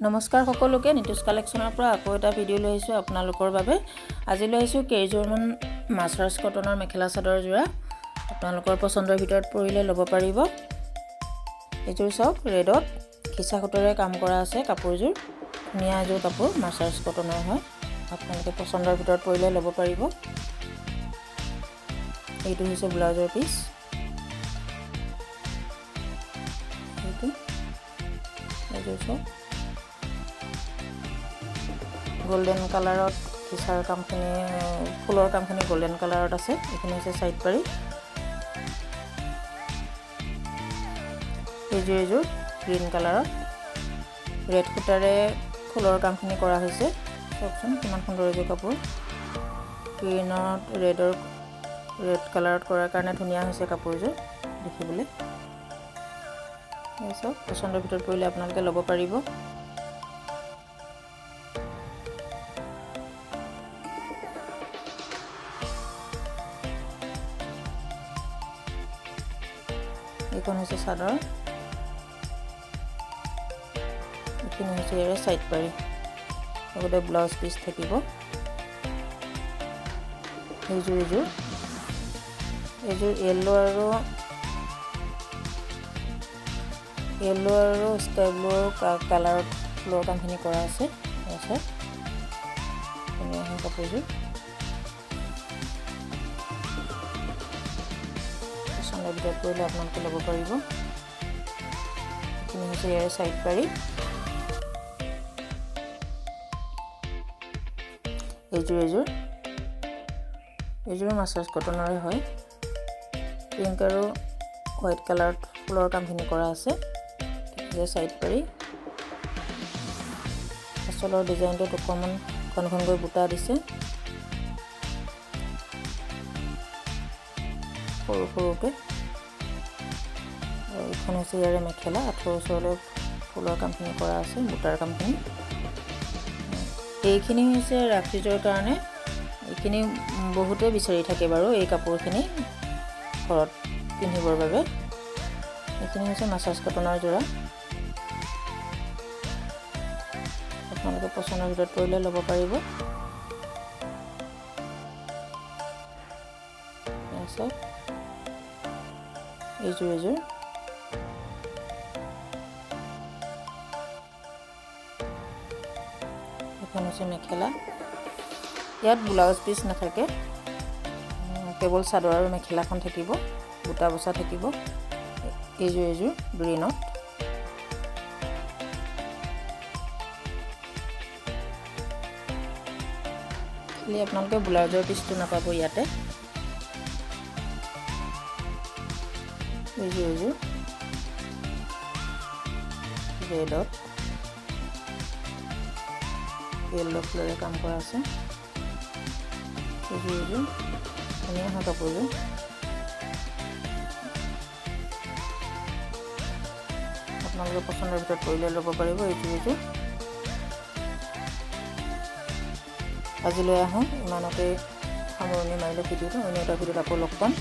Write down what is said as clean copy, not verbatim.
নমস্কাৰ সকলোকে নিতুজ কালেকশ্যনৰ পৰা আকৌ এটা ভিডিঅ' লৈ আহিছোঁ আপোনালোকৰ বাবে। আজি লৈ আহিছোঁ কেইযোৰমান মাছৰাজ কটনৰ মেখেলা চাদৰ যোৰা। আপোনালোকৰ পছন্দৰ ভিতৰত পৰিলে ল'ব পাৰিব। এইযোৰ চাওক, ৰেডত খিচা সূতাৰে কাম কৰা আছে কাপোৰযোৰ। ধুনীয়া এযোৰ কাপোৰ, মাছৰাজ কটনৰ হয়। আপোনালোকে পছন্দৰ ভিতৰত পৰিলে ল'ব পাৰিব। এইটো হৈছে ব্লাউজৰ পিচ। এইযোৰ চাওক, গোল্ডেন কালাৰত খিচাৰ কামখিনি, ফুলৰ কামখিনি গোল্ডেন কালাৰত আছে। এইখিনি হৈছে সাইড পাৰি। এইযোৰ গ্ৰীণ কালাৰত ৰেড সূতাৰে ফুলৰ কামখিনি কৰা হৈছে। চাওকচোন কিমান সুন্দৰ এযোৰ কাপোৰ। গ্ৰীণত ৰেড কালাৰত কৰাৰ কাৰণে ধুনীয়া হৈছে কাপোৰযোৰ দেখিবলৈ। চাওক, পছন্দৰ ভিতৰত পৰিলে আপোনালোকে ল'ব পাৰিব। এইখন হৈছে চাদৰ, এইখিনি হৈছে ইয়াৰে সাইড পাৰি। লগতে ব্লাউজ পিচ থাকিব। এইযোৰ য়েল্লো আৰু স্কাই ব্লু কালাৰত ফুলৰ কামখিনি কৰা আছে। ধুনীয়া হয় কাপোৰযোৰ। পছন্দৰ ভিতৰত পৰিলে আপোনালোকে ল'ব পাৰিব। এইখিনি হৈছে ইয়াৰে সাইড পাৰি। এইযোৰ মাছৰাজ কটনৰে হয়। পিংক আৰু হোৱাইট কালাৰত ফুলৰ কামখিনি কৰা আছে। সাইড পাৰি। আঁচলৰ ডিজাইনটোত অকণমান ঘন ঘনকৈ বুটা দিছে, সৰু সৰুকৈ। আৰু এইখন হৈছে ইয়াৰে মেখেলা। আঁঠুৰ ওচৰলৈ ফুলৰ কামখিনি কৰা আছে, বুটাৰ কামখিনি। এইখিনি হৈছে ৰাফিজৰ কাৰণে। এইখিনি বহুতে বিচাৰি থাকে বাৰু, এই কাপোৰখিনি ঘৰত পিন্ধিবৰ বাবে। এইখিনি হৈছে মাছৰাজ কটনৰ যোৰা। আপোনালোকে পছন্দৰ ভিতৰত পৰিলে ল'ব পাৰিব। এইযোৰ এইখন হৈছে মেখেলা। ইয়াত ব্লাউজ পিচ নাথাকে, কেৱল চাদৰ আৰু মেখেলাখন থাকিব, বুটা বচা থাকিব। এইযোৰ গ্ৰীণত। খালি আপোনালোকে ব্লাউজৰ পিচটো নাপাব ইয়াতে। এইযোৰ ৰেডত য়েল্লো ফুলেৰে কাম কৰা আছে। এইযোৰ ধুনীয়া হয় কাপোৰযোৰ। আপোনালোকে পছন্দৰ ভিতৰত পৰিলে ল'ব পাৰিব। এইযোৰ আজিলৈ আহোঁ, ইমানতে সামৰণি মাৰিলে ভিডিঅ'টো। অন্য এটা ভিডিঅ'ত আকৌ লগ পাম।